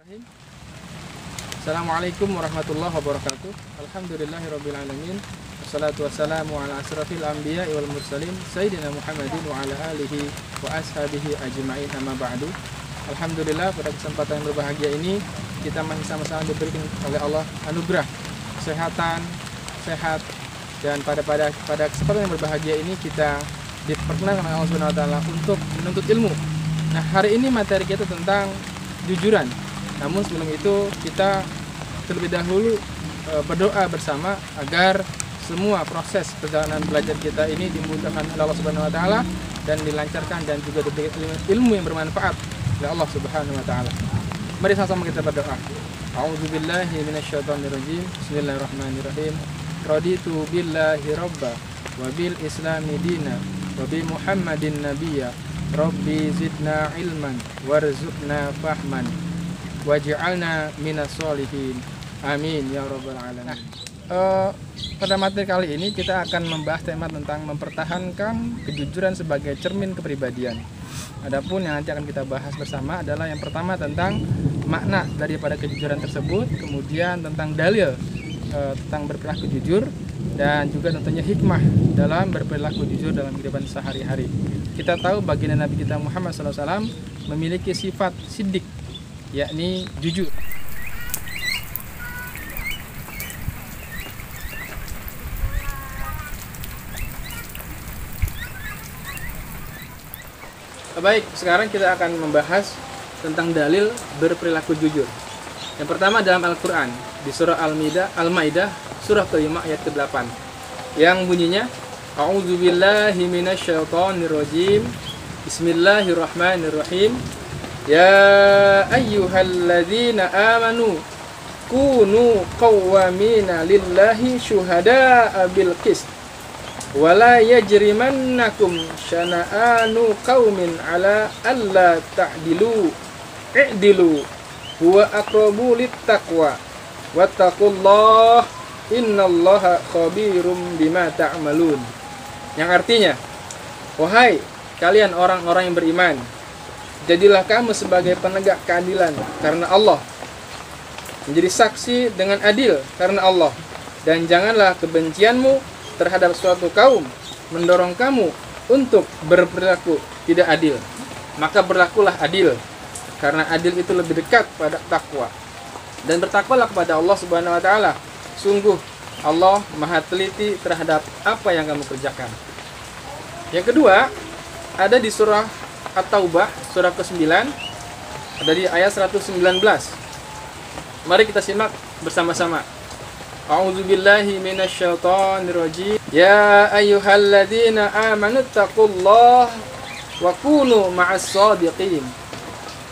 Bismillahirrahmanirrahim. Assalamualaikum warahmatullahi wabarakatuh. Alhamdulillahirabbil alamin. Wassalatu wassalamu ala asrafil anbiya'i wal mursalin sayyidina Muhammadin wa ala alihi wa ashabihi ajma'in, amma ba'du. Alhamdulillah, pada kesempatan yang berbahagia ini kita masih sama-sama diberikan oleh Allah anugerah kesehatan, sehat, dan pada kesempatan yang berbahagia ini kita diperkenankan oleh Allah Subhanahu wa taala untuk menuntut ilmu. Nah, hari ini materi kita tentang kejujuran. Namun sebelum itu kita terlebih dahulu berdoa bersama agar semua proses perjalanan belajar kita ini dimudahkan oleh Allah Subhanahu wa taala dan dilancarkan dan juga diberikan ilmu yang bermanfaat oleh Allah Subhanahu wa taala. Mari sama-sama kita berdoa. A'udzubillahi minasyaitonirrajim. Bismillahirrahmanirrahim. Raditu billahi rabba wa bil islami dina wa bi Muhammadin nabiyya. Rabbi zidna ilman warzuqna fahman waj'alna minas solihin. Amin ya rabbal alamin. Pada materi kali ini kita akan membahas tema tentang mempertahankan kejujuran sebagai cermin kepribadian. Adapun yang nanti akan kita bahas bersama adalah yang pertama tentang makna daripada kejujuran tersebut, kemudian tentang dalil tentang berperilaku jujur, dan juga tentunya hikmah dalam berperilaku jujur dalam kehidupan sehari-hari. Kita tahu baginda Nabi kita Muhammad SAW memiliki sifat siddiq, yakni jujur. Baik, sekarang kita akan membahas tentang dalil berperilaku jujur. Yang pertama dalam Al-Quran, di surah Al-Maidah, surah ke-5 ayat ke-8, yang bunyinya, A'udzubillahi minasyaitonirrajim. Bismillahirrahmanirrahim. Ya ayyuhalladzina amanu kunu qawwamina lillahi syuhada'a bil qist wala yajrimannakum syana'anu qaumin ala alla ta'dilu i'dilu huwa aqrabu littaqwa wattaqullah innallaha khabirum bima ta'malun. Yang artinya, wahai kalian orang-orang yang beriman, jadilah kamu sebagai penegak keadilan karena Allah, menjadi saksi dengan adil karena Allah, dan janganlah kebencianmu terhadap suatu kaum mendorong kamu untuk berperilaku tidak adil. Maka berlakulah adil, karena adil itu lebih dekat pada takwa. Dan bertakwalah kepada Allah Subhanahu wa taala. Sungguh Allah Maha teliti terhadap apa yang kamu kerjakan. Yang kedua, ada di surah At-Taubah, surah ke-9, ada di ayat 119. Mari kita simak bersama-sama. A'udzubillahi minasyaitonirrajim. Ya ayyuhalladzina amanu taqullaha wa kunu ma'as shadiqin.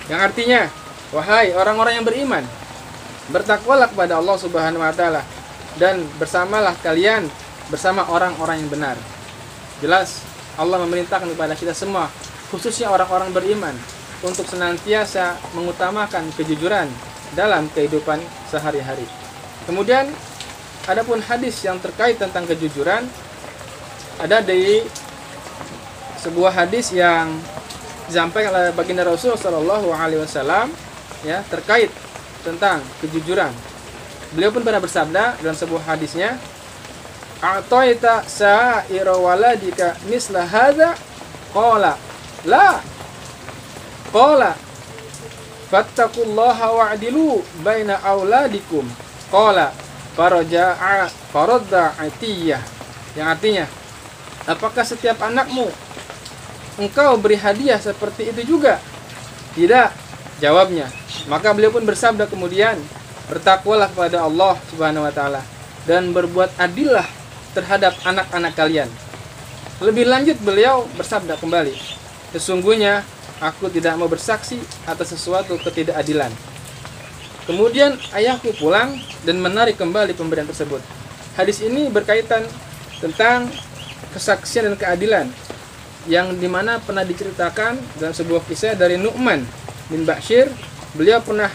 Yang artinya, wahai orang-orang yang beriman, bertakwalah kepada Allah Subhanahu wa taala dan bersamalah kalian bersama orang-orang yang benar. Jelas Allah memerintahkan kepada kita semua, khususnya orang-orang beriman, untuk senantiasa mengutamakan kejujuran dalam kehidupan sehari-hari. Kemudian adapun hadis yang terkait tentang kejujuran, ada di sebuah hadis yang disampaikan oleh baginda Rasul Shallallahu Alaihi Wasallam, ya, terkait tentang kejujuran. Beliau pun pernah bersabda dalam sebuah hadisnya, "A'taita sa'ira waladika misla hadza?" Qala, "La." Qala, "Fattaqullaha wa'dilu baina auladikum." Qala, "Faradda atiyah." Yang artinya, apakah setiap anakmu engkau beri hadiah seperti itu juga? Tidak, jawabnya. Maka beliau pun bersabda kemudian, bertakwalah kepada Allah Subhanahu wa taala dan berbuat adillah terhadap anak-anak kalian. Lebih lanjut beliau bersabda kembali, sesungguhnya aku tidak mau bersaksi atas sesuatu ketidakadilan. Kemudian ayahku pulang dan menarik kembali pemberian tersebut. Hadis ini berkaitan tentang kesaksian dan keadilan, yang dimana pernah diceritakan dalam sebuah kisah dari Nu'man bin Bashir. Beliau pernah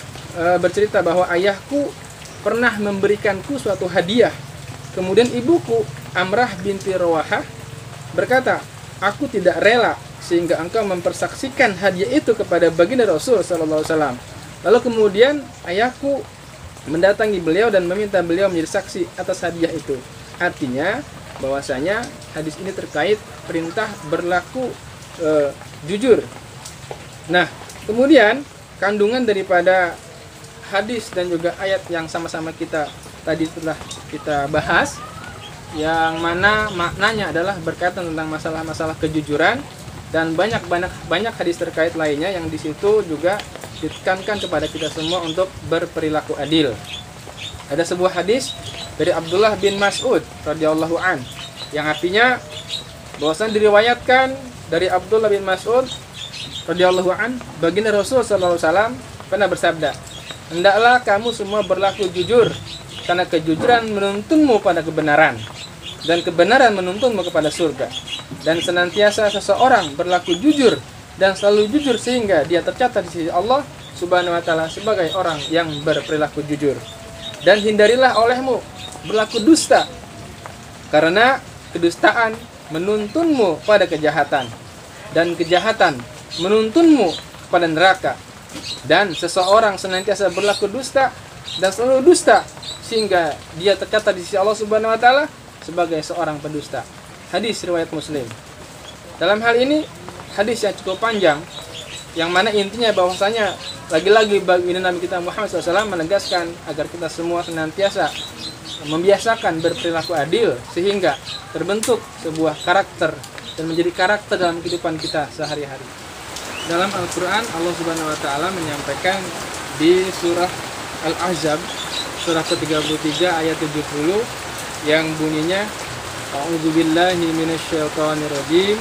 bercerita bahwa ayahku pernah memberikanku suatu hadiah. Kemudian ibuku Amrah binti Rawahah berkata, aku tidak rela sehingga engkau mempersaksikan hadiah itu kepada baginda Rasul sallallahu alaihi wasallam. Lalu kemudian ayahku mendatangi beliau dan meminta beliau menjadi saksi atas hadiah itu. Artinya bahwasanya hadis ini terkait perintah berlaku jujur. Nah, kemudian kandungan daripada hadis dan juga ayat yang sama-sama kita tadi telah kita bahas, yang mana maknanya adalah berkaitan tentang masalah-masalah kejujuran, dan banyak hadis terkait lainnya yang di situ juga ditekankan kepada kita semua untuk berperilaku adil. Ada sebuah hadis dari Abdullah bin Mas'ud radhiyallahu an, yang artinya bahwasanya diriwayatkan dari Abdullah bin Mas'ud radhiyallahu an, baginda Rasul sallallahu alaihi wasallam pernah bersabda, "Hendaklah kamu semua berlaku jujur, karena kejujuran menuntunmu pada kebenaran, dan kebenaran menuntunmu kepada surga. Dan senantiasa seseorang berlaku jujur dan selalu jujur sehingga dia tercatat di sisi Allah Subhanahu wa taala sebagai orang yang berperilaku jujur. Dan hindarilah olehmu berlaku dusta, karena kedustaan menuntunmu pada kejahatan, dan kejahatan menuntunmu pada neraka. Dan seseorang senantiasa berlaku dusta dan selalu dusta sehingga dia tercatat di sisi Allah Subhanahu wa taala sebagai seorang pendusta." Hadis riwayat Muslim. Dalam hal ini hadis yang cukup panjang, yang mana intinya bahwasanya lagi-lagi baginda Nabi kita Muhammad SAW menegaskan agar kita semua senantiasa membiasakan berperilaku adil sehingga terbentuk sebuah karakter dan menjadi karakter dalam kehidupan kita sehari-hari. Dalam Al-Quran, Allah Subhanahu wa taala menyampaikan di surah Al-Ahzab surah ke-33 ayat 70 yang bunyinya, "A'udzubillahi minasyaitonirrajim.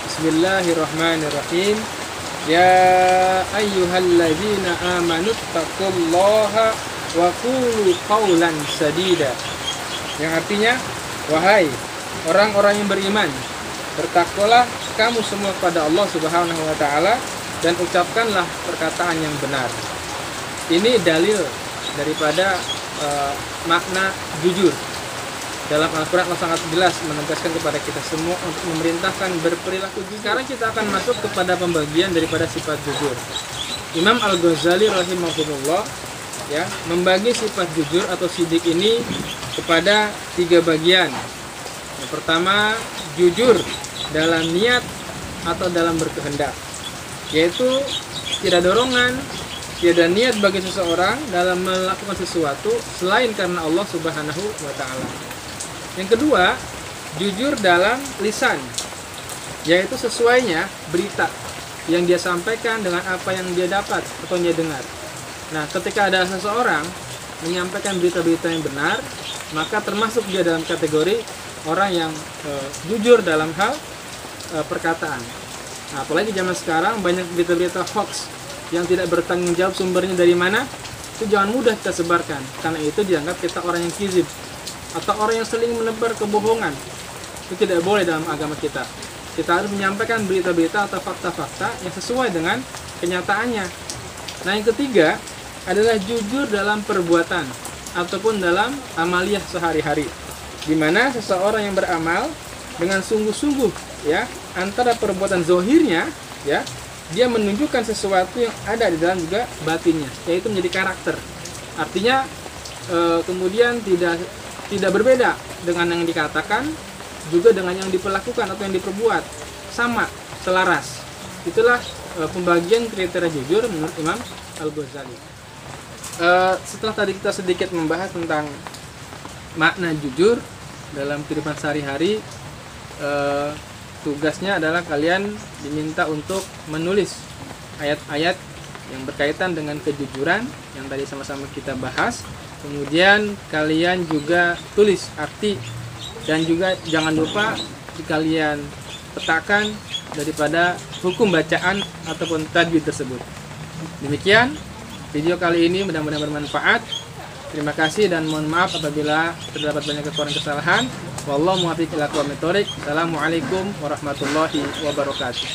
Bismillahirrahmanirrahim. Ya ayyuhalladzina amanu taqullaha wa qulu qawlan sadida." Yang artinya, wahai orang-orang yang beriman, bertakwalah kamu semua kepada Allah Subhanahu wa taala dan ucapkanlah perkataan yang benar. Ini dalil daripada makna jujur. Dalam Al-Quran Allah sangat jelas menegaskan kepada kita semua untuk memerintahkan berperilaku jujur. Sekarang kita akan masuk kepada pembagian daripada sifat jujur. Imam Al-Ghazali rahimahullah membagi sifat jujur atau sidik ini kepada 3 bagian. Yang pertama, jujur dalam niat atau dalam berkehendak, yaitu tidak dorongan, tiada niat bagi seseorang dalam melakukan sesuatu selain karena Allah Subhanahu wa taala. Yang kedua, jujur dalam lisan, yaitu sesuainya berita yang dia sampaikan dengan apa yang dia dapat atau dia dengar. Nah, ketika ada seseorang menyampaikan berita-berita yang benar, maka termasuk dia dalam kategori orang yang jujur dalam hal perkataan. Nah, apalagi zaman sekarang banyak berita-berita hoax yang tidak bertanggung jawab sumbernya dari mana, itu jangan mudah kita sebarkan, karena itu dianggap kita orang yang kizib atau orang yang sering menebar kebohongan. Itu tidak boleh dalam agama kita. Kita harus menyampaikan berita-berita atau fakta-fakta yang sesuai dengan kenyataannya. Nah, yang ketiga adalah jujur dalam perbuatan ataupun dalam amaliyah sehari-hari, di mana seseorang yang beramal dengan sungguh-sungguh antara perbuatan zohirnya dia menunjukkan sesuatu yang ada di dalam juga batinnya, yaitu menjadi karakter. Artinya kemudian tidak berbeda dengan yang dikatakan, juga dengan yang diperlakukan atau yang diperbuat, sama, selaras. Itulah pembagian kriteria jujur menurut Imam Al-Ghazali. Setelah tadi kita sedikit membahas tentang makna jujur dalam kehidupan sehari-hari, tugasnya adalah kalian diminta untuk menulis ayat-ayat yang berkaitan dengan kejujuran yang tadi sama-sama kita bahas. Kemudian kalian juga tulis arti, dan juga jangan lupa kalian petakan daripada hukum bacaan ataupun tajwid tersebut. Demikian video kali ini, mudah-mudahan bermanfaat. Terima kasih dan mohon maaf apabila terdapat banyak kekurangan kesalahan. Wallahu muwaffiq ila aqwamit thoriq. Assalamualaikum warahmatullahi wabarakatuh.